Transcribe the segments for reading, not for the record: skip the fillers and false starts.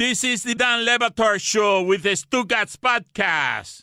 This is the Dan Batard Show with the Stugotz podcast.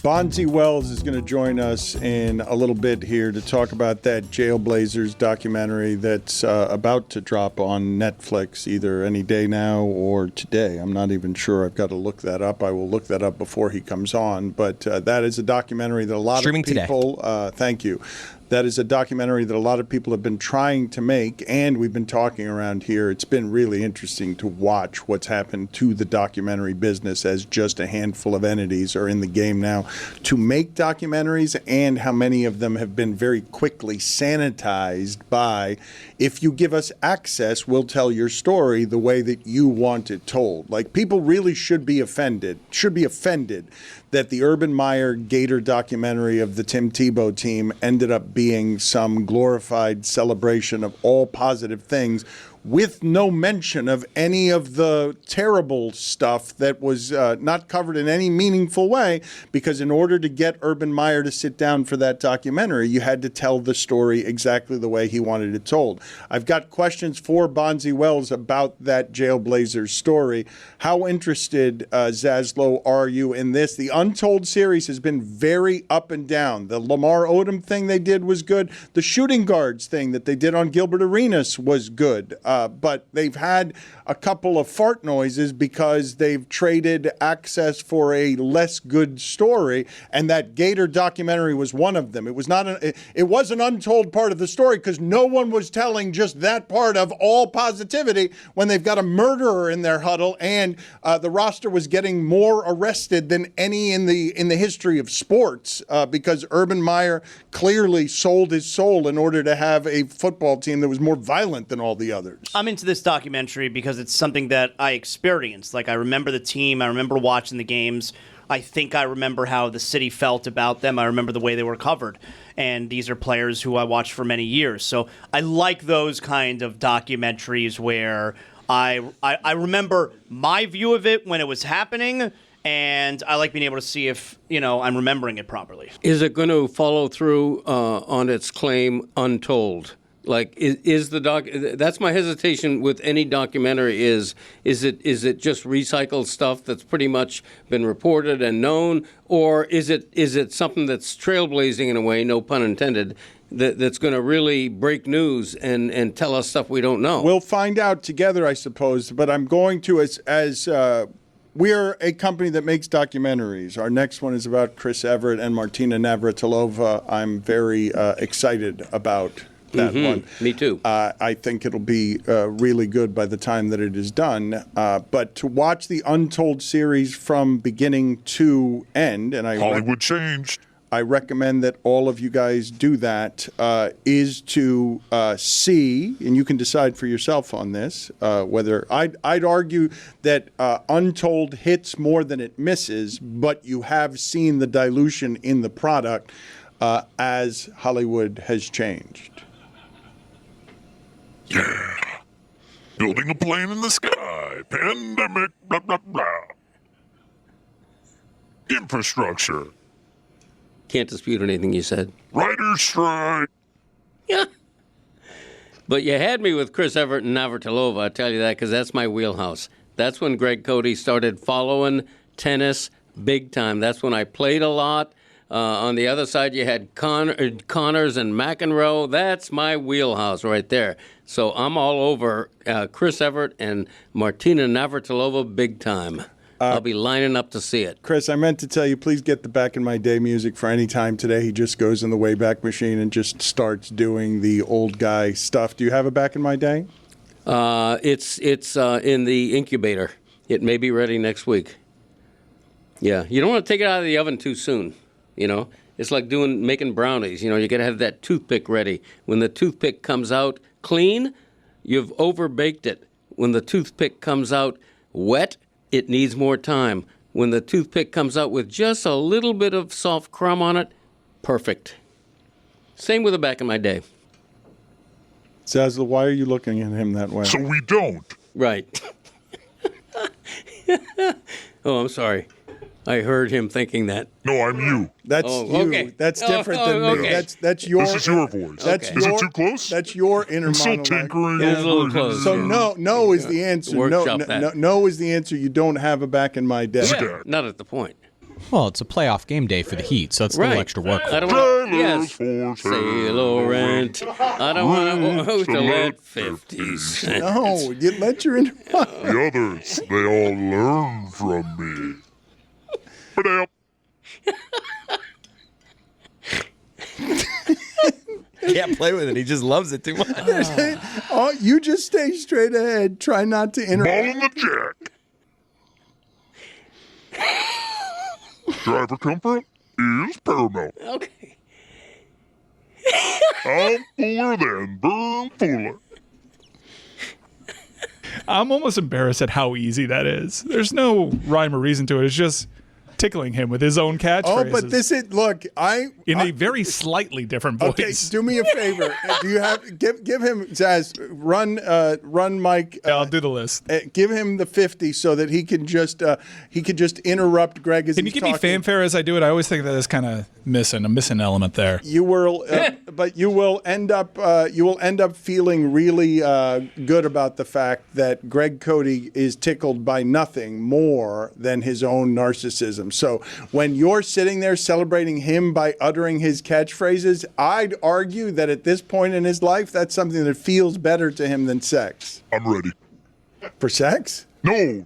Bonzi Wells is going to join us in a little bit here to talk about that Jailblazers documentary that's about to drop on Netflix either any day now or today. I'm not even sure. I've got to look that up. I will look that up before he comes on. But that is a documentary that a lot of people... Thank you. That is a documentary that a lot of people have been trying to make, and we've been talking around here. It's been really interesting to watch what's happened to the documentary business as just a handful of entities are in the game now to make documentaries, and how many of them have been very quickly sanitized by, if you give us access, we'll tell your story the way that you want it told. Like, people really should be offended that the Urban Meyer Gator documentary of the Tim Tebow team ended up being some glorified celebration of all positive things with no mention of any of the terrible stuff that was not covered in any meaningful way, because in order to get Urban Meyer to sit down for that documentary, you had to tell the story exactly the way he wanted it told. I've got questions for Bonzi Wells about that Jailblazers story. How interested, Zaslow, are you in this? The Untold series has been very up and down. The Lamar Odom thing they did was good. The shooting guards thing that they did on Gilbert Arenas was good. But they've had a couple of fart noises because they've traded access for a less good story, and that Gator documentary was one of them. It was not it was an untold part of the story because no one was telling just that part of all positivity when they've got a murderer in their huddle, and the roster was getting more arrested than any in the history of sports because Urban Meyer clearly sold his soul in order to have a football team that was more violent than all the others. I'm into this documentary because it's something that I experienced. Like, I remember the team. I remember watching the games. I think I remember how the city felt about them. I remember the way they were covered. And these are players who I watched for many years. So I like those kind of documentaries where I remember my view of it when it was happening, and I like being able to see if, I'm remembering it properly. Is it going to follow through on its claim Untold? Like, is the doc? That's my hesitation with any documentary. Is it just recycled stuff that's pretty much been reported and known, or is it something that's trailblazing in a way, no pun intended, that's going to really break news and tell us stuff we don't know? We'll find out together, I suppose. But I'm going to as we're a company that makes documentaries. Our next one is about Chris Everett and Martina Navratilova. I'm very excited about that one. Me too. I think it'll be really good by the time that it is done. But to watch the Untold series from beginning to end, and Hollywood changed. I recommend that all of you guys do that, is to see, and you can decide for yourself on this, whether I'd argue that Untold hits more than it misses, but you have seen the dilution in the product as Hollywood has changed. Yeah. Building a plane in the sky. Pandemic. Blah, blah, blah. Infrastructure. Can't dispute anything you said. Writer's strike. Yeah. But you had me with Chris Everett and Navratilova, I tell you that, because that's my wheelhouse. That's when Greg Cody started following tennis big time. That's when I played a lot. On the other side, you had Connors and McEnroe. That's my wheelhouse right there. So I'm all over Chris Everett and Martina Navratilova big time. I'll be lining up to see it. Chris, I meant to tell you, please get the Back in My Day music for any time today. He just goes in the Wayback Machine and just starts doing the old guy stuff. Do you have a Back in My Day? It's in the incubator. It may be ready next week. Yeah, you don't want to take it out of the oven too soon. It's like making brownies. You got to have that toothpick ready. When the toothpick comes out clean, you've overbaked it. When the toothpick comes out wet, it needs more time. When the toothpick comes out with just a little bit of soft crumb on it, perfect. Same with the Back in My Day. Zaslow, why are you looking at him that way? So we don't. Right. Oh, I'm sorry. I heard him thinking that. No, I'm you. That's Oh, you. okay. That's different than me. Okay. That's your. This is your voice. That's Okay. Is your, it too close? That's your inner I'm still monologue. tinkering. It is a little over close. his, So no is the answer. Workshop that. No is the answer. You don't have a back in my day. Yeah. Not at the point. Well, it's a playoff game day for the Heat, so it's a little extra work. I don't want Trailers yes. for Say Laurent. I don't want to let 50 cents. No, you let your inner monologue. The others, they all learn from me. Ba-dam. Can't play with it. He just loves it too much. Oh, you just stay straight ahead. Try not to Ball interrupt. in the jack. Driver comfort is paramount. Okay. I'm fuller than Burn Fuller. I'm almost embarrassed at how easy that is. There's no rhyme or reason to it. It's just tickling him with his own catchphrases. Oh, but this is look. in a very slightly different voice. Okay, do me a favor. Do you have give him Zaz run Mike? Yeah, I'll do the list. Give him the 50 so that he can just interrupt Greg as Can you he's give me talking. fanfare as I do it? I always think that is kind of missing a missing element there. You will, but you will end up feeling really good about the fact that Greg Cody is tickled by nothing more than his own narcissism. So when you're sitting there celebrating him by uttering his catchphrases, I'd argue that at this point in his life, that's something that feels better to him than sex. I'm ready. For sex? No,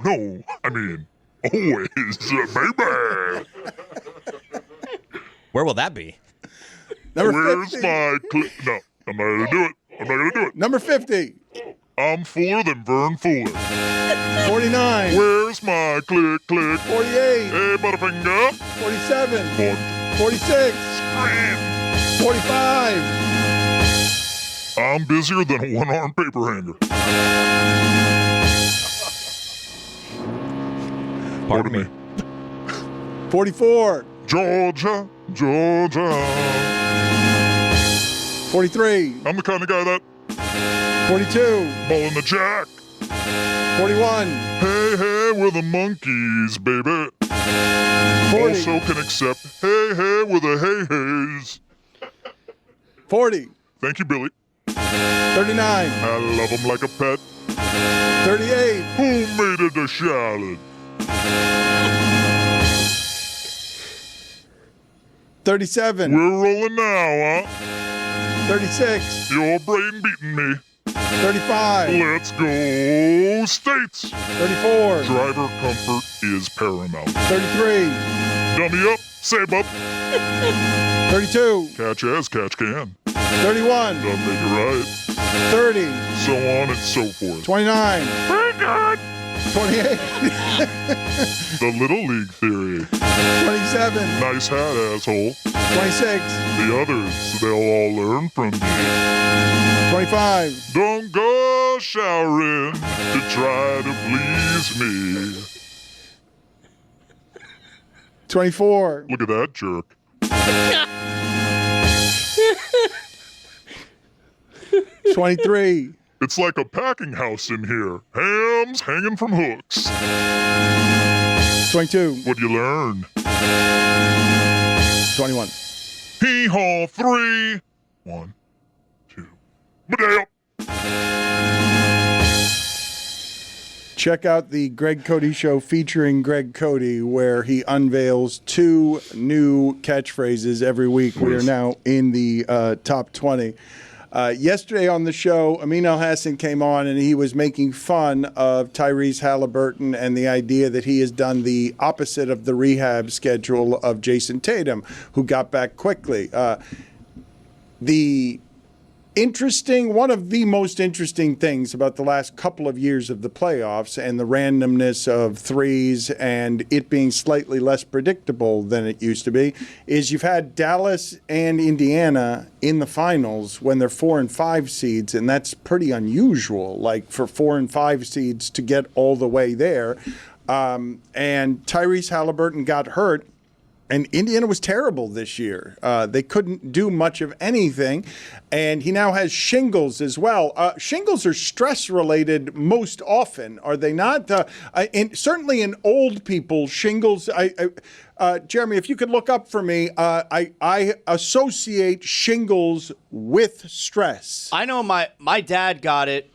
I mean, always, baby. Where will that be? Number Where's 50. my clip? No, I'm not gonna do it. Number 50. I'm fuller than Vern Fuller. 49. Where's my click? 48. Hey, Butterfinger. 47. One. 46. Scream. 45. I'm busier than a one-armed paper hanger. Pardon me. 44. Georgia. 43. I'm the kind of guy that 42. ball in the jack. 41. Hey, we're the monkeys, baby. 40. Also can accept hey, with a hey-hays. 40. Thank you, Billy. 39. I love him like a pet. 38. Who made it a salad? 37. We're rolling now, huh? 36. Your brain beating me. 35. Let's go, States. 34. Driver comfort is paramount. 33. Dummy up, save up. 32. Catch as catch can. 31. Don't make it right. 30. So on and so forth. 29. Thank God. 28. The Little League theory. 27. Nice hat, asshole. 26. The others, they'll all learn from me. 25. Don't go showering to try to please me. 24. Look at that jerk. 23. It's like a packing house in here. Hams hanging from hooks. 22. What'd you learn? 21. Hee-haw 3. 1, 2. Badale. Check out the Greg Cody Show featuring Greg Cody, where he unveils 2 new catchphrases every week. We are now in the top 20. Yesterday on the show, Amin Al-Hassan came on and he was making fun of Tyrese Halliburton and the idea that he has done the opposite of the rehab schedule of Jason Tatum, who got back quickly. One of the most interesting things about the last couple of years of the playoffs and the randomness of threes and it being slightly less predictable than it used to be is you've had Dallas and Indiana in the finals when they're 4 and 5 seeds, and that's pretty unusual, like for 4 and 5 seeds to get all the way there. And Tyrese Halliburton got hurt And Indiana was terrible this year. They couldn't do much of anything. And he now has shingles as well. Shingles are stress-related most often, are they not? Certainly in old people, shingles... Jeremy, if you could look up for me, I associate shingles with stress. I know my dad got it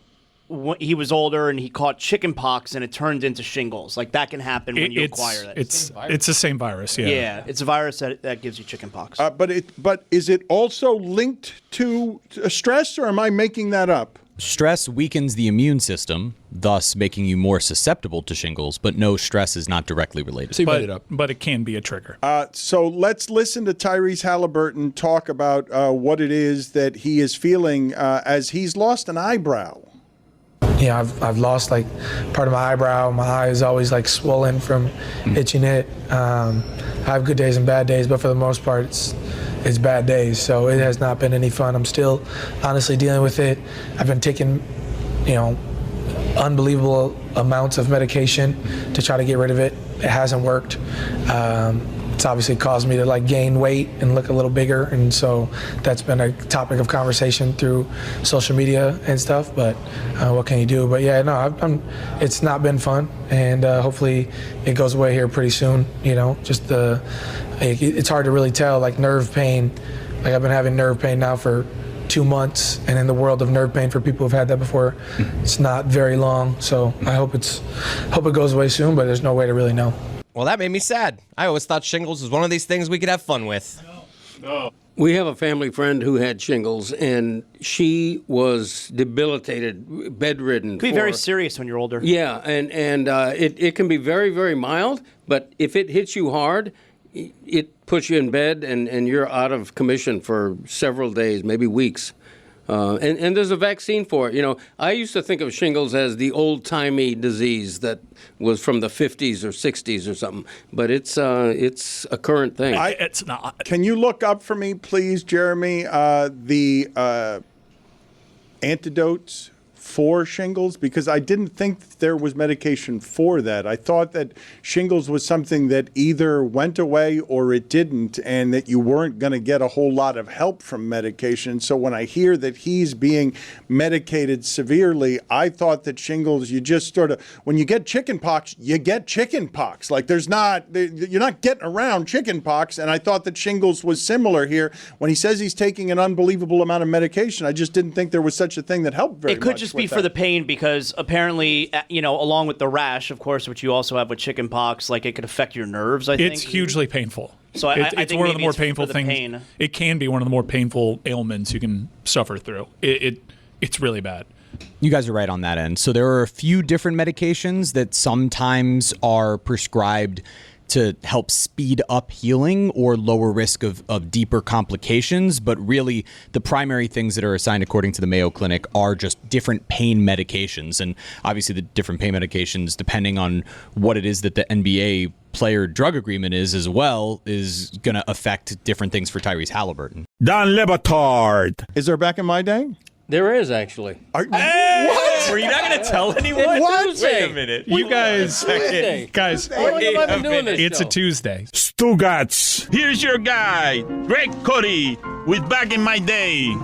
when he was older, and he caught chicken pox, and it turned into shingles. Like, that can happen when you acquire that. It's the same virus, yeah. Yeah, it's a virus that gives you chicken pox. But is it also linked to stress, or am I making that up? Stress weakens the immune system, thus making you more susceptible to shingles, but no, stress is not directly related. So you made it up. But it can be a trigger. So let's listen to Tyrese Halliburton talk about what it is that he is feeling as he's lost an eyebrow. Yeah, I've lost like part of my eyebrow. My eye is always like swollen from itching it. I have good days and bad days, but for the most part, it's bad days. So it has not been any fun. I'm still honestly dealing with it. I've been taking, unbelievable amounts of medication to try to get rid of it. It hasn't worked. It's obviously caused me to like gain weight and look a little bigger, and so that's been a topic of conversation through social media and stuff. But what can you do? But yeah, no, it's not been fun, and hopefully it goes away here pretty soon. It's hard to really tell, like nerve pain. Like I've been having nerve pain now for 2 months, and in the world of nerve pain, for people who've had that before, it's not very long. So I hope it goes away soon, but there's no way to really know. Well, that made me sad. I always thought shingles was one of these things we could have fun with. No. We have a family friend who had shingles, and she was debilitated, bedridden. It can be very serious when you're older. Yeah, and it can be very, very mild, but if it hits you hard, it puts you in bed, and you're out of commission for several days, maybe weeks. And there's a vaccine for it. I used to think of shingles as the old-timey disease that was from the 50s or 60s or something, but it's a current thing. It's not. Can you look up for me, please, Jeremy, the antidotes for shingles? Because I didn't think there was medication for that. I thought that shingles was something that either went away or it didn't, and that you weren't going to get a whole lot of help from medication. So when I hear that he's being medicated severely, I thought that shingles, you just sort of, when you get chicken pox, you get chicken pox. Like you're not getting around chicken pox, and I thought that shingles was similar here. When he says he's taking an unbelievable amount of medication, I just didn't think there was such a thing that helped very much. It could just be for the pain, because apparently, along with the rash, of course, which you also have with chicken pox, like it could affect your nerves, I think. It's hugely painful. So I it's think one of the maybe more it's painful for the things. pain. It can be one of the more painful ailments you can suffer through. It's really bad. You guys are right on that end. So there are a few different medications that sometimes are prescribed to help speed up healing or lower risk of deeper complications. But really, the primary things that are assigned according to the Mayo Clinic are just different pain medications. And obviously the different pain medications, depending on what it is that the NBA player drug agreement is as well, is going to affect different things for Tyrese Halliburton. Don Le Batard. Is there back in my day? There is, actually. What? Were you not going to tell anyone? What? Wait a minute. You guys, Tuesday. guys, Why have I been doing this it's show? a Tuesday. Stugotz. Here's your guy, Greg Cody, with Back in My Day.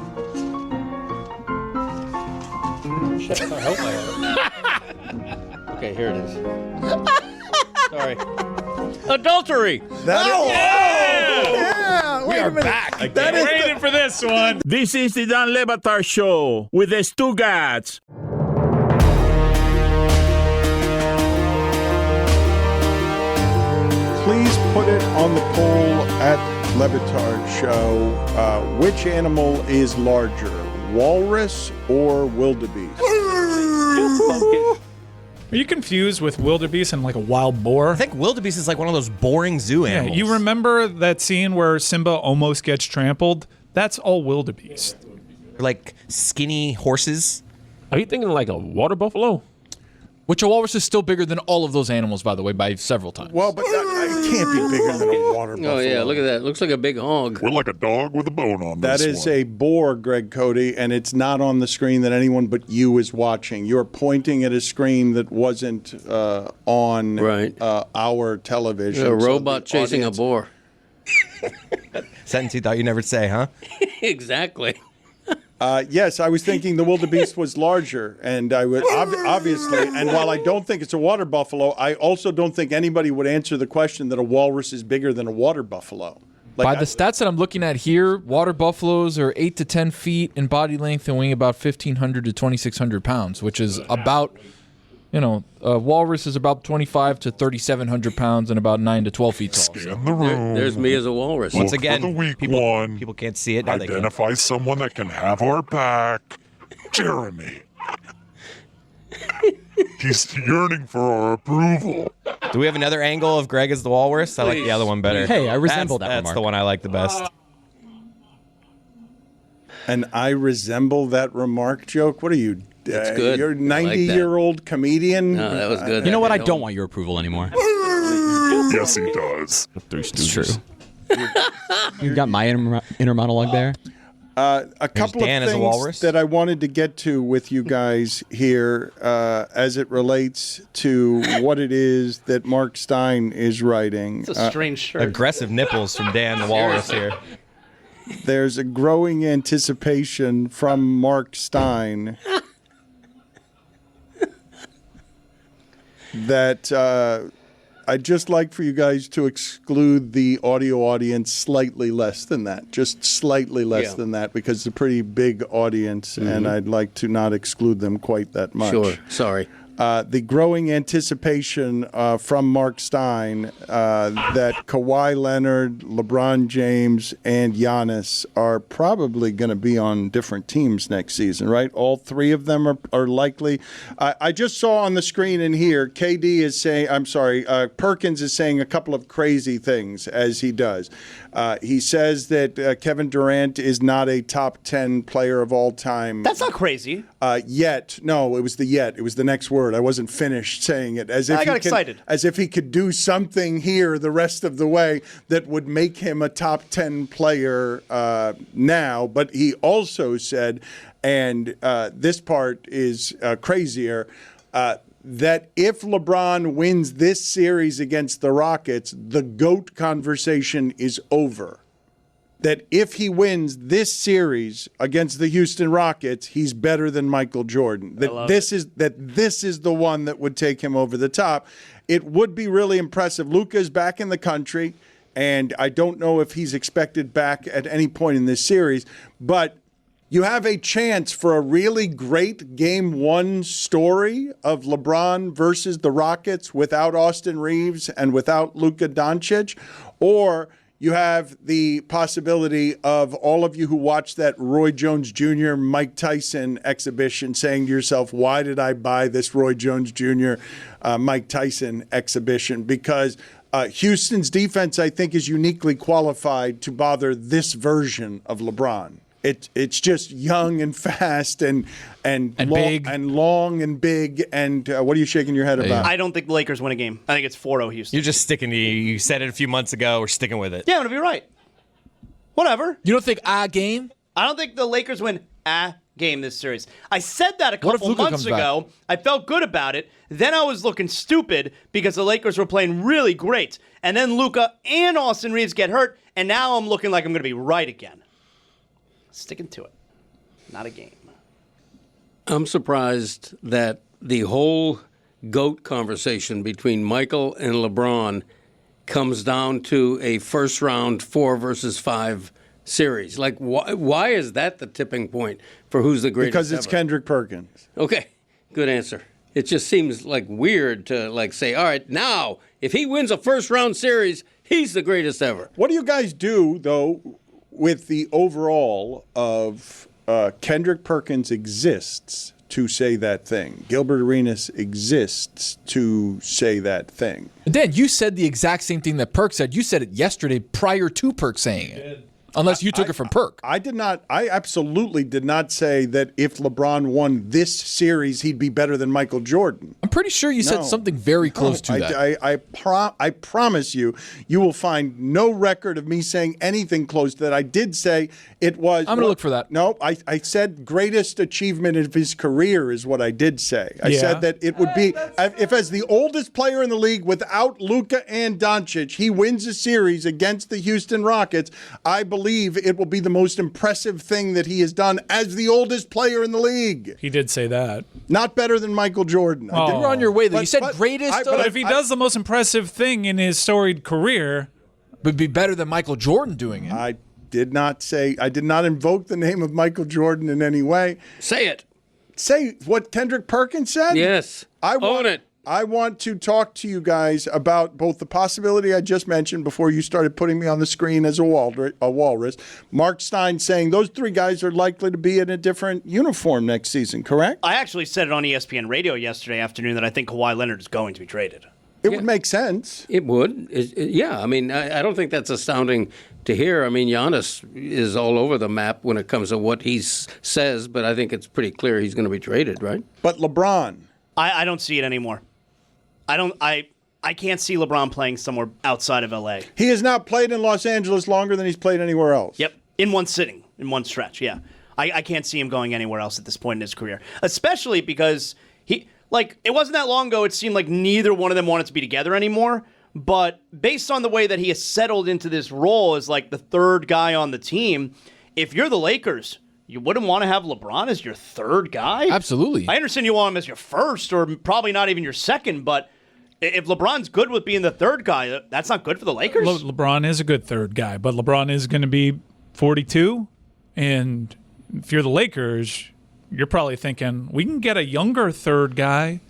Okay, here it is. Sorry. Adultery. We are back. That is Waiting for this one. This is the Don Le Batard Show with the Stugotz. Please put it on the poll at Le Batard Show. Which animal is larger, walrus or wildebeest? Are you confused with wildebeest and like a wild boar? I think wildebeest is like one of those boring zoo Yeah, animals. you remember that scene where Simba almost gets trampled? That's all wildebeest. Like skinny horses. Are you thinking like a water buffalo? Which a walrus is still bigger than all of those animals, by the way, by several times. Well, but it can't be bigger than a water buffalo. Oh, yeah, look at that. Looks like a big hog. We're like a dog with a bone on That this is one. a boar, Greg Cody, and it's not on the screen that anyone but you is watching. You're pointing at a screen that wasn't on Right. our television. A So robot the chasing audience- a boar. Sentence you thought you'd never say, huh? Exactly. Yes, I was thinking the wildebeest was larger, and I would obviously. And while I don't think it's a water buffalo, I also don't think anybody would answer the question that a walrus is bigger than a water buffalo. By the stats that I'm looking at here, water buffaloes are 8 to 10 feet in body length and weighing about 1,500 to 2,600 pounds, which is about, a walrus is about 25 to 3,700 pounds and about 9 to 12 feet tall. Scan the room. There's me as a walrus. Once Look again, for the weak people one. can't see it. Now they can. Identify someone that can have our back. Jeremy. He's yearning for our approval. Do we have another angle of Greg as the walrus? I like the other one better. Hey, I resemble that That's remark. the one I like the best. And I resemble that remark joke. What are you? That's good. You're a I like that. 90-year-old comedian. No, that was good. You know what? I don't want your approval anymore. Yes, he does. It's true. You got my inner monologue there. A couple of Dan as a things walrus. that I wanted to get to with you guys here as it relates to what it is that Mark Stein is writing. It's a strange shirt. Aggressive nipples from Dan the walrus here. There's a growing anticipation from Mark Stein that I'd just like for you guys to exclude the audio audience slightly less than that. Just slightly less than that, because it's a pretty big audience, and I'd like to not exclude them quite that much. Sure. Sorry. The growing anticipation from Mark Stein that Kawhi Leonard, LeBron James, and Giannis are probably going to be on different teams next season, right? All three of them are likely. I just saw on the screen in here, KD is saying, Perkins is saying a couple of crazy things, as he does. He says that Kevin Durant is not a top 10 player of all time. That's not crazy. Yet. No, it was the yet. It was the next word. I wasn't finished saying it. As if I got excited. As if he could do something here the rest of the way that would make him a top 10 player now. But he also said, and this part is crazier, that if LeBron wins this series against the Rockets, the GOAT conversation is over. That if he wins this series against the Houston Rockets, he's better than Michael Jordan. That this is the one that would take him over the top. It would be really impressive. Luka is back in the country, and I don't know if he's expected back at any point in this series, but you have a chance for a really great Game 1 story of LeBron versus the Rockets without Austin Reeves and without Luka Doncic, or you have the possibility of all of you who watched that Roy Jones Jr. Mike Tyson exhibition saying to yourself, why did I buy this Roy Jones Jr. Mike Tyson exhibition? Because Houston's defense, I think, is uniquely qualified to bother this version of LeBron. It's just young and fast and big. and long and big. And what are you shaking your head about? I don't think the Lakers win a game. I think it's 4-0 Houston. You're just sticking to you said it a few months ago. We're sticking with it. Yeah, I'm going to be right. Whatever. You don't think a game? I don't think the Lakers win a game this series. I said that a What if couple Luka months comes back? ago. I felt good about it. Then I was looking stupid because the Lakers were playing really great. And then Luka and Austin Reeves get hurt, and now I'm looking like I'm going to be right again. Sticking to it. Not a game. I'm surprised that the whole GOAT conversation between Michael and LeBron comes down to a first-round 4 versus 5 series. Like, why is that the tipping point for who's the greatest Because it's ever? Kendrick Perkins. Okay, good answer. It just seems like weird to say, all right, now, if he wins a first-round series, he's the greatest ever. What do you guys do, though, with the overall of Kendrick Perkins exists to say that thing? Gilbert Arenas exists to say that thing. Dan, you said the exact same thing that Perk said. You said it yesterday prior to Perk saying it. Unless you took it from Perk. I did not. I absolutely did not say that if LeBron won this series, he'd be better than Michael Jordan. I'm pretty sure you said something very close to that. I promise you, you will find no record of me saying anything close to that. I did say it was. I'm going to look for that. No, I said greatest achievement of his career is what I did say. I said that it would be, if as the oldest player in the league without Luka and Doncic, he wins a series against the Houston Rockets, I believe it will be the most impressive thing that he has done as the oldest player in the league. He did say that. Not better than Michael Jordan. You were on your way, though. You said greatest. But if he does the most impressive thing in his storied career, would be better than Michael Jordan doing it. I did not invoke the name of Michael Jordan in any way. Say it. Say what Kendrick Perkins said? Yes. Own it. I want to talk to you guys about both the possibility I just mentioned before you started putting me on the screen as a walrus. Mark Stein saying those three guys are likely to be in a different uniform next season, correct? I actually said it on ESPN Radio yesterday afternoon that I think Kawhi Leonard is going to be traded. It would make sense. It would. Yeah, I mean, I don't think that's astounding to hear. I mean, Giannis is all over the map when it comes to what he says, but I think it's pretty clear he's going to be traded, right? But LeBron. I don't see it anymore. I can't see LeBron playing somewhere outside of LA. He has not played in Los Angeles longer than he's played anywhere else. Yep, in one sitting, in one stretch, yeah. I can't see him going anywhere else at this point in his career, especially because it wasn't that long ago it seemed like neither one of them wanted to be together anymore, but based on the way that he has settled into this role as like the third guy on the team, if you're the Lakers, you wouldn't want to have LeBron as your third guy? Absolutely. I understand you want him as your first or probably not even your second, but if LeBron's good with being the third guy, that's not good for the Lakers? LeBron is a good third guy, but LeBron is going to be 42, and if you're the Lakers, you're probably thinking, we can get a younger third guy,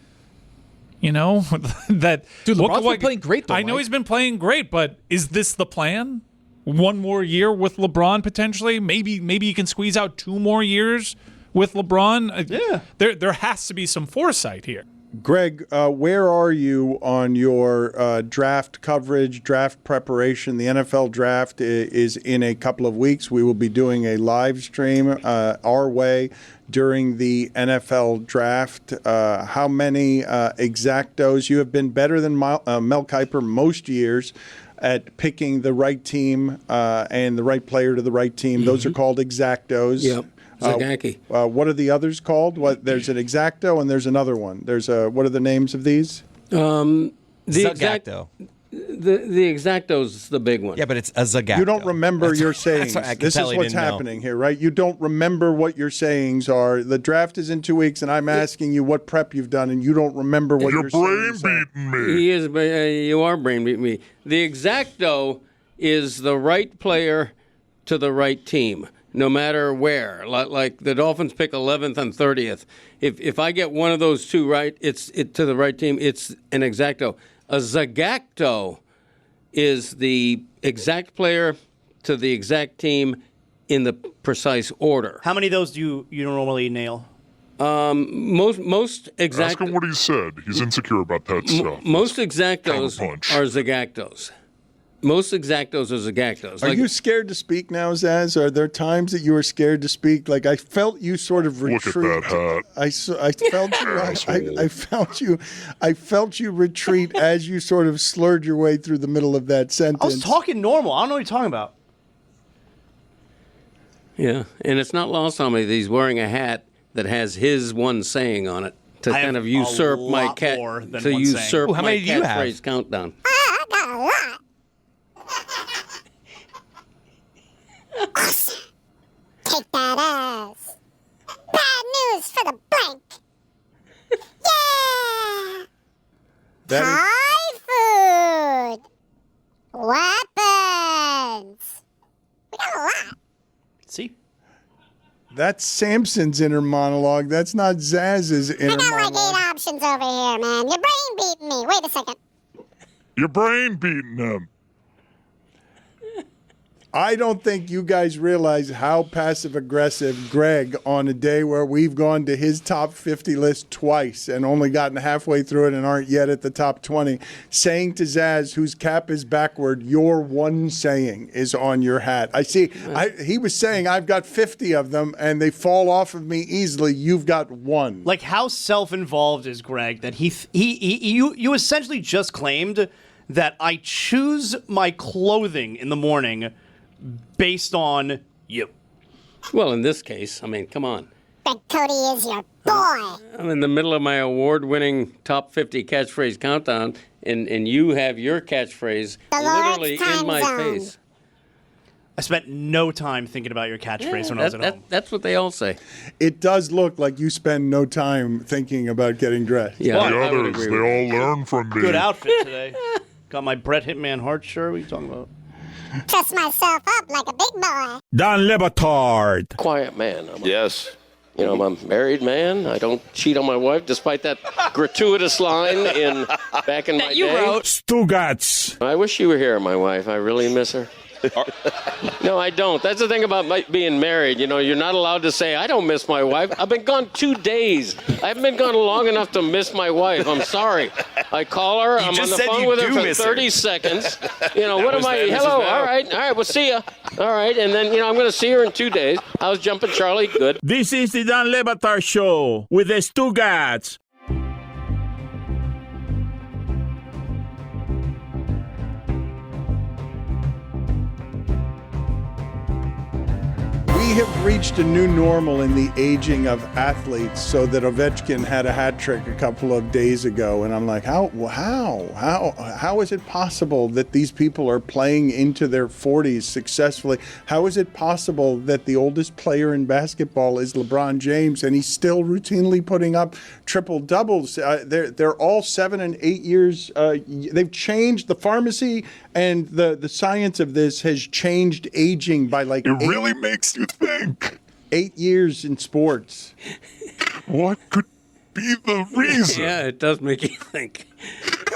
Dude, LeBron's been playing great, though, I know Mike. he's been playing great, but is this the plan? One more year with LeBron potentially? Maybe you can squeeze out 2 more years with LeBron? Yeah. There has to be some foresight here. Greg, where are you on your draft coverage, draft preparation? The NFL draft is in a couple of weeks. We will be doing a live stream our way during the NFL draft. How many exactos? You have been better than Mel Kiper most years at picking the right team and the right player to the right team. Those are called exactos. Yep. Zagacki. What are the others called? There's an exacto and there's another one. There's what are the names of these? Zagacto. The exacto's is the big one. Yeah, but it's a Zagacto. You don't remember your sayings. That's what I can This tell is he what's didn't know. happening here, right? You don't remember what your sayings are. The draft is in 2 weeks, and I'm asking you what prep you've done, and you don't remember what Your your brain sayings are. beating me. He is. You are brain beating me. The exacto is the right player to the right team, no matter where. Like the Dolphins pick 11th and 30th. If I get one of those two right, it's to the right team. It's an exacto. A Zagacto is the exact player to the exact team in the precise order. How many of those do you normally nail? Most exact. Ask him what he said. He's insecure about that stuff. Most exactos Counterpunch. are Zagactos. Most exactos are Zagactos. Are you scared to speak now, Zaz? Are there times that you are scared to speak? Like I felt you sort of retreat. Look at that hat. I felt you retreat as you sort of slurred your way through the middle of that sentence. I was talking normal. I don't know what you're talking about. Yeah, and it's not lost on me that he's wearing a hat that has his one saying on it to I kind have of usurp a my lot more than to one usurp Ooh, how my many do you have? catchphrase countdown. Take that as bad news for the bank. Yeah! That High food. Weapons. We got a lot. See? that's Samson's inner monologue. That's not Zaz's inner I got like monologue. 8 options over here, man. Your brain beating me. Wait a second. Your brain beating him. I don't think you guys realize how passive-aggressive Greg, on a day where we've gone to his top 50 list twice and only gotten halfway through it and aren't yet at the top 20, saying to Zaz, whose cap is backward, your one saying is on your hat. I see. He was saying, I've got 50 of them, and they fall off of me easily. You've got one. Like, how self-involved is Greg that you essentially just claimed that I choose my clothing in the morning based on you. Well, in this case, I mean, come on. But Cody is your boy. I'm in the middle of my award-winning top 50 catchphrase countdown, and you have your catchphrase literally in my face. I spent no time thinking about your catchphrase when I was at home. That's what they all say. It does look like you spend no time thinking about getting dressed. Yeah, The others, they all learn from me. Good outfit today. Got my Bret Hitman Hart shirt. What are you talking about? Dress myself up like a big boy. Don Batard. Quiet man. Yes. You know, I'm a married man. I don't cheat on my wife, despite that gratuitous line back in my day. Stugotz. I wish you were here, my wife. I really miss her. No, I don't. That's the thing about being married. You know, you're not allowed to say, I don't miss my wife. I've been gone 2 days. I haven't been gone long enough to miss my wife. I'm sorry. I call her. I'm on the phone with her for 30 seconds. You know, what am I? Hello. All right. We'll see you. All right. And then, you know, I'm going to see her in 2 days. I was jumping Charlie. Good. This is the Don Batard Show with the Stugotz. We have reached a new normal in the aging of athletes, so that Ovechkin had a hat trick a couple of days ago, and I'm like, how is it possible that these people are playing into their 40s successfully? How is it possible that the oldest player in basketball is LeBron James, and he's still routinely putting up triple doubles? They're all 7 and 8 years. They've changed the pharmacy, and the science of this has changed aging by like. It really makes you think. 8 years in sports. What could be the reason? Yeah, it does make you think.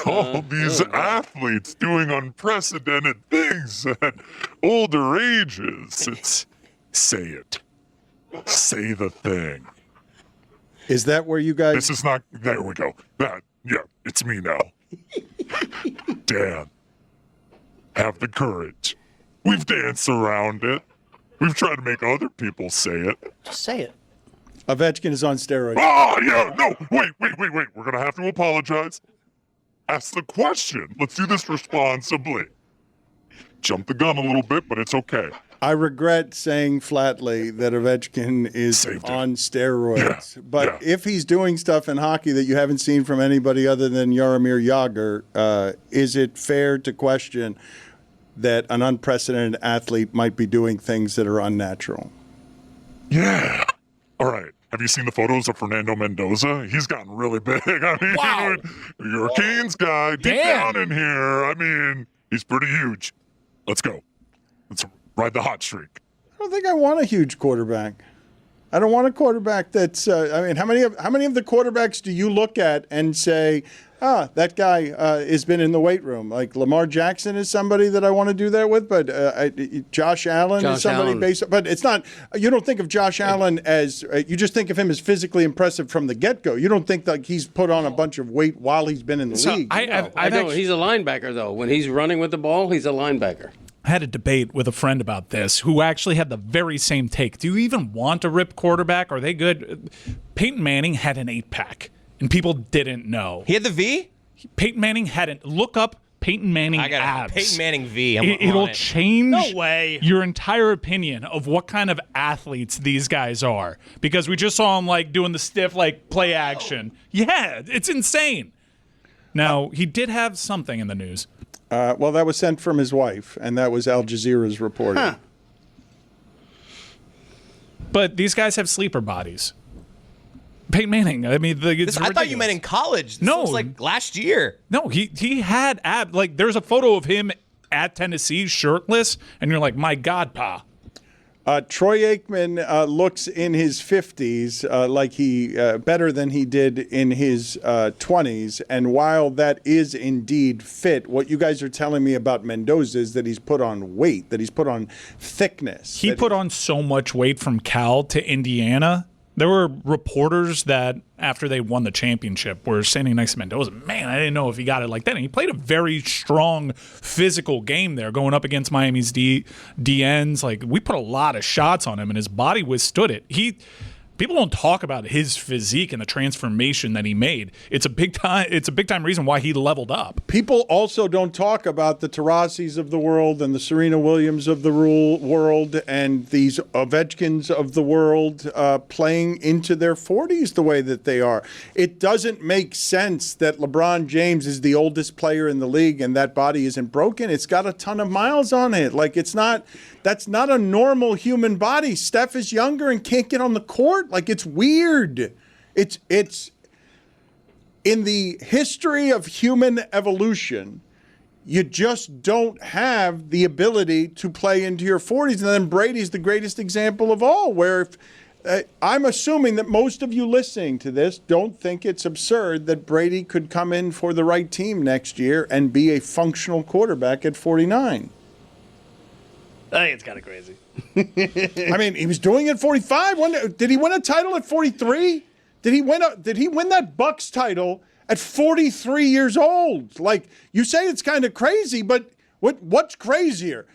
All these athletes doing unprecedented things at older ages. Say it. Say the thing. Is that where you guys... This is not... There we go. It's me now. Dan, have the courage. We've danced around it. We've tried to make other people say it. Just say it. Ovechkin is on steroids. No. Wait. We're going to have to apologize. Ask the question. Let's do this responsibly. Jump the gun a little bit, but it's okay. I regret saying flatly that Ovechkin is on steroids. If he's doing stuff in hockey that you haven't seen from anybody other than Jaromir Jagr, is it fair to question that an unprecedented athlete might be doing things that are unnatural? Yeah. All right. Have you seen the photos of Fernando Mendoza? He's gotten really big. I mean, wow. You're a Canes guy. Deep down in here. I mean, he's pretty huge. Let's go. Let's ride the hot streak. I don't think I want a huge quarterback. I don't want a quarterback that's. How many of the quarterbacks do you look at and say, that guy has been in the weight room? Like Lamar Jackson is somebody that I want to do that with, but Josh Allen is somebody based. But it's not. You don't think of Josh Allen as. You just think of him as physically impressive from the get-go. You don't think like he's put on a bunch of weight while he's been in the league. I know he's a linebacker though. When he's running with the ball, he's a linebacker. I had a debate with a friend about this who actually had the very same take. Do you even want a rip quarterback? Are they good? Peyton Manning had an 8-pack, and people didn't know. He had the V? Peyton Manning hadn't. Look up Peyton Manning I got abs. Peyton Manning V. It'll change No way. your entire opinion of what kind of athletes these guys are. Because we just saw him like doing the stiff like play action. Yeah, it's insane. Now, he did have something in the news. Well, that was sent from his wife, and that was Al Jazeera's reporting. Huh. But these guys have sleeper bodies. Peyton Manning. I mean, it's I thought you meant in college. This was like last year. No, he had abs. Like, there's a photo of him at Tennessee shirtless, and you're like, my God, Pa. Troy Aikman looks in his 50s like he better than he did in his 20s. And while that is indeed fit, what you guys are telling me about Mendoza is that he's put on weight, that he's put on thickness. He put on so much weight from Cal to Indiana. There were reporters that, after they won the championship, were standing next to Mendoza. Man, I didn't know if he got it like that. And he played a very strong physical game there, going up against Miami's DNs. Like, we put a lot of shots on him, and his body withstood it. People don't talk about his physique and the transformation that he made. It's a big time reason why he leveled up. People also don't talk about the Tarasis of the world and the Serena Williams of the world and these Ovechkins of the world playing into their 40s the way that they are. It doesn't make sense that LeBron James is the oldest player in the league and that body isn't broken. It's got a ton of miles on it. Like, that's not a normal human body. Steph is younger and can't get on the court. Like, it's weird. It's in the history of human evolution, you just don't have the ability to play into your 40s. And then Brady's the greatest example of all, where I'm assuming that most of you listening to this don't think it's absurd that Brady could come in for the right team next year and be a functional quarterback at 49. I think it's kind of crazy. I mean, he was doing it at 45. Did he win a title at 43? Did he win that Bucks title at 43 years old? Like, you say it's kind of crazy, but what's crazier?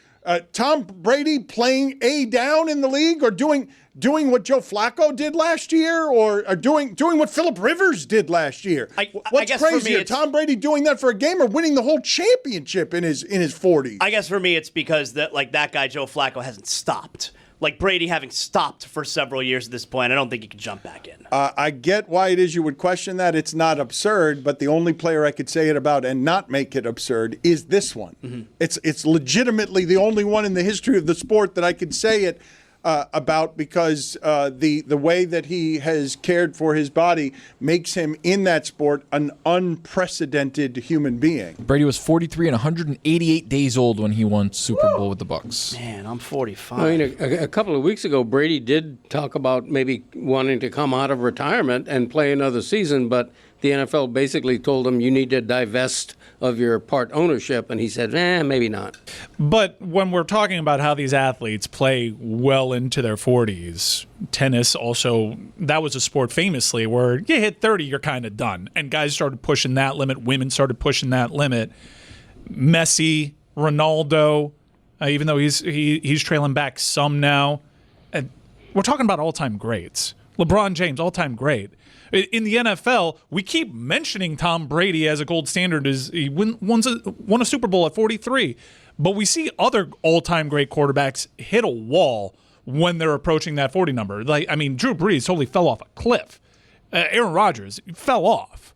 Tom Brady playing A down in the league, or doing what Joe Flacco did last year, or doing what Phillip Rivers did last year? What's crazier, Tom Brady doing that for a game, or winning the whole championship in his 40s? I guess for me, it's because that guy Joe Flacco hasn't stopped. Like, Brady having stopped for several years at this point, I don't think he can jump back in. I get why it is you would question that. It's not absurd, but the only player I could say it about and not make it absurd is this one. Mm-hmm. It's legitimately the only one in the history of the sport that I could say it about, because the way that he has cared for his body makes him in that sport an unprecedented human being. Brady was 43 and 188 days old when he won Super Bowl with the Bucks. Man, I'm 45. I mean, a couple of weeks ago, Brady did talk about maybe wanting to come out of retirement and play another season, but the NFL basically told him you need to divest of your part ownership, and he said, maybe not. But when we're talking about how these athletes play well into their 40s, tennis also, that was a sport famously where you hit 30, you're kind of done. And guys started pushing that limit. Women started pushing that limit. Messi, Ronaldo, even though he's trailing back some now. We're talking about all-time greats. LeBron James, all-time great. In the NFL, we keep mentioning Tom Brady as a gold standard. He won a Super Bowl at 43. But we see other all-time great quarterbacks hit a wall when they're approaching that 40 number. Like, I mean, Drew Brees totally fell off a cliff. Aaron Rodgers fell off.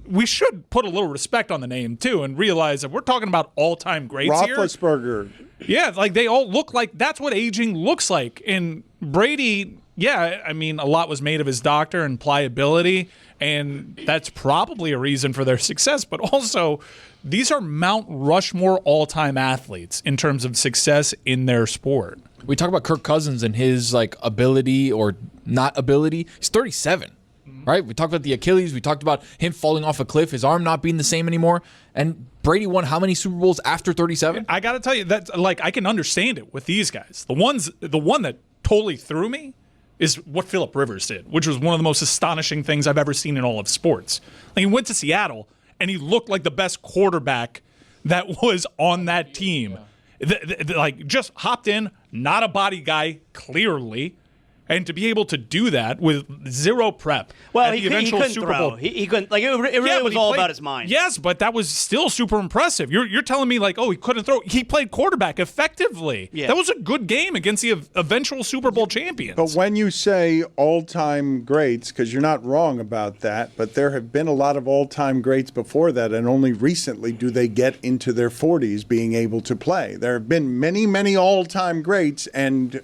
We should put a little respect on the name, too, and realize that we're talking about all-time greats here. Roethlisberger. Yeah, like they all look like that's what aging looks like. And Brady, yeah, I mean, a lot was made of his doctor and pliability, and that's probably a reason for their success. But also, these are Mount Rushmore all-time athletes in terms of success in their sport. We talk about Kirk Cousins and his ability or not ability. He's 37. Right? We talked about the Achilles. We talked about him falling off a cliff, his arm not being the same anymore. And Brady won how many Super Bowls after 37? I got to tell you, that I can understand it with these guys. The one that totally threw me is what Phillip Rivers did, which was one of the most astonishing things I've ever seen in all of sports. Like, he went to Seattle, and he looked like the best quarterback that was on that team. Just hopped in, not a body guy, clearly. And to be able to do that with zero prep. Well, he couldn't Super throw. Bowl. He couldn't. Like, it really was all about his mind. Yes, but that was still super impressive. You're telling me, he couldn't throw. He played quarterback effectively. Yeah. That was a good game against the eventual Super Bowl champions. But when you say all-time greats, because you're not wrong about that, but there have been a lot of all-time greats before that, and only recently do they get into their 40s being able to play. There have been many, many all-time greats, and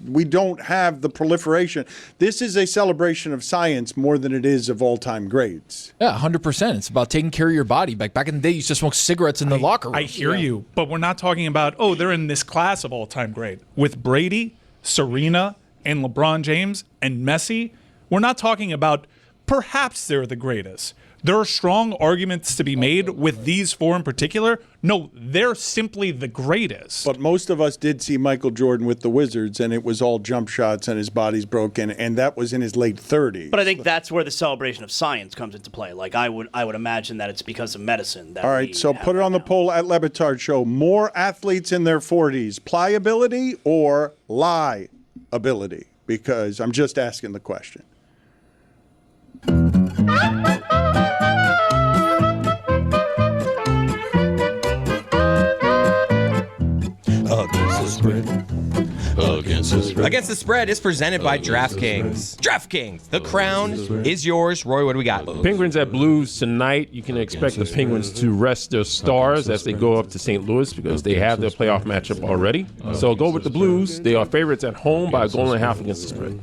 we don't have the proliferation. This is a celebration of science more than it is of all-time greats. Yeah, 100%. It's about taking care of your body. Back in the day, you used to smoke cigarettes in the locker room. I hear you, but we're not talking about, they're in this class of all-time great. With Brady, Serena and LeBron James and Messi, we're not talking about perhaps they're the greatest. There are strong arguments to be made with these four in particular. No, they're simply the greatest. But most of us did see Michael Jordan with the Wizards, and it was all jump shots and his body's broken, and that was in his late 30s. But I think that's where the celebration of science comes into play. Like I would imagine that it's because of medicine. That all right, so put it on the poll at Batard Show. More athletes in their 40s, pliability or liability? Because I'm just asking the question. Against the Spread is presented by DraftKings. DraftKings, the crown is yours. Roy, what do we got? Penguins at Blues tonight. You can expect the Penguins to rest their stars as they go up to St. Louis because they have their playoff matchup already. So go with the Blues. They are favorites at home by a goal and a half against the Spread.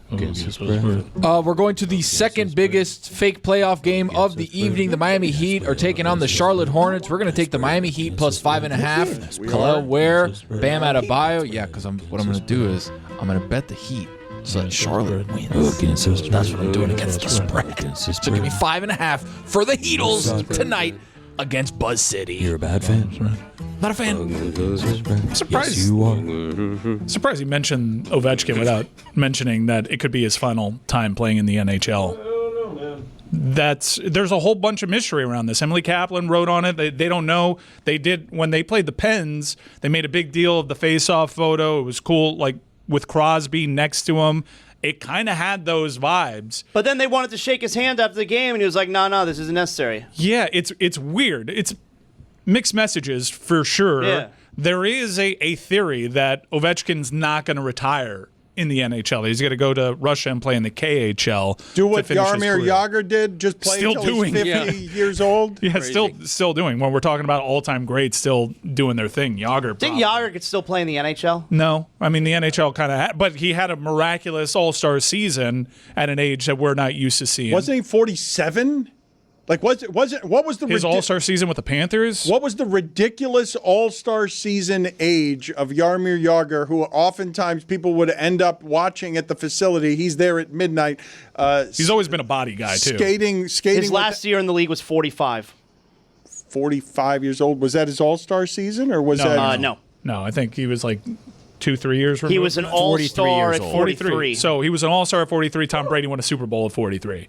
We're going to the second biggest fake playoff game of the evening. The Miami Heat are taking on the Charlotte Hornets. We're going to take the Miami Heat plus 5.5. Khalil Ware, Bam Adebayo. Yeah, because what I'm going to do is I'm going to bet the Heat so that Charlotte wins. That's what I'm doing against the spread. So give me 5.5 for the Heatles tonight against Buzz City. You're a bad fan. Not a fan. I'm surprised. Yes, you are. Surprised you mentioned Ovechkin without mentioning that it could be his final time playing in the NHL. There's a whole bunch of mystery around this. Emily Kaplan wrote on it. They don't know. They did when they played the Pens. They made a big deal of the face-off photo. It was cool, like with Crosby next to him. It kind of had those vibes. But then they wanted to shake his hand after the game, and he was like, no, this isn't necessary. Yeah, it's weird. It's mixed messages for sure. Yeah. There is a theory that Ovechkin's not going to retire in the NHL. He's going to go to Russia and play in the KHL. Do what Jaromir Jagr did, just play until he's 50 years old? Yeah, still doing. When we're talking about all-time greats, still doing their thing. Jagr. Think Jagr could still play in the NHL? No. I mean, the NHL kind of but he had a miraculous all-star season at an age that we're not used to seeing. Wasn't he 47? Like, what was the his all-star season with the Panthers? What was the ridiculous all-star season age of Jaromir Jagr, who oftentimes people would end up watching at the facility? He's there at midnight. He's always been a body guy, too. Skating. His last year in the league was 45. 45 years old. Was that his all-star season, or was that? No. No, I think he was like 2-3 years removed. He was an all-star at 43. So he was an all-star at 43. Tom Brady won a Super Bowl at 43.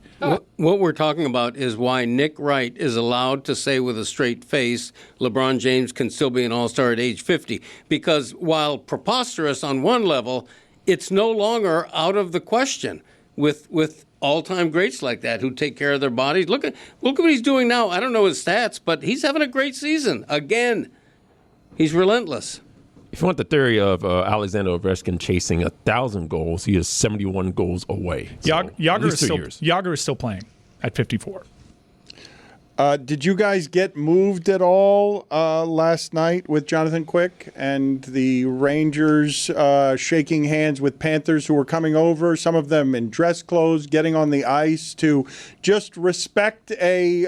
What we're talking about is why Nick Wright is allowed to say with a straight face LeBron James can still be an all-star at age 50. Because while preposterous on one level, it's no longer out of the question with all-time greats like that who take care of their bodies. Look at what he's doing now. I don't know his stats, but he's having a great season. Again, he's relentless. If you want the theory of Alexander Ovechkin chasing 1,000 goals, he is 71 goals away. So Jagr is still playing at 54. Did you guys get moved at all last night with Jonathan Quick and the Rangers shaking hands with Panthers who were coming over, some of them in dress clothes, getting on the ice to just respect a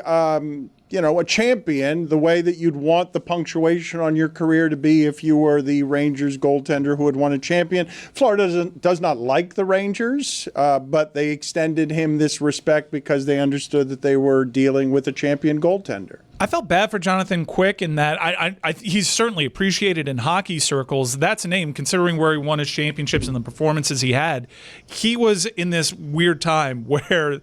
champion the way that you'd want the punctuation on your career to be if you were the Rangers goaltender who had won a champion? Florida does not like the Rangers, but they extended him this respect because they understood that they were dealing with a champion goaltender. I felt bad for Jonathan Quick in that he's certainly appreciated in hockey circles. That's a name, considering where he won his championships and the performances he had. He was in this weird time where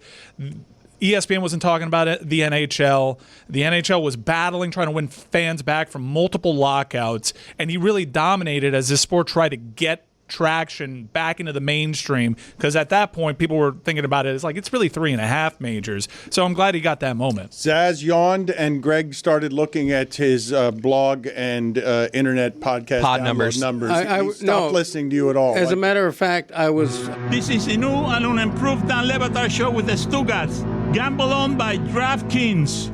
ESPN wasn't talking about it, the NHL. The NHL was battling, trying to win fans back from multiple lockouts, and he really dominated as this sport tried to get traction back into the mainstream, because at that point, people were thinking about it as like, it's really 3.5 majors. So I'm glad he got that moment. Zaz yawned, and Greg started looking at his blog and internet podcast pod numbers. He stopped listening to you at all. As a matter of fact, I was... This is a new and unimproved Dan Le Batard show with the Stugotz. Gamble on by DraftKings.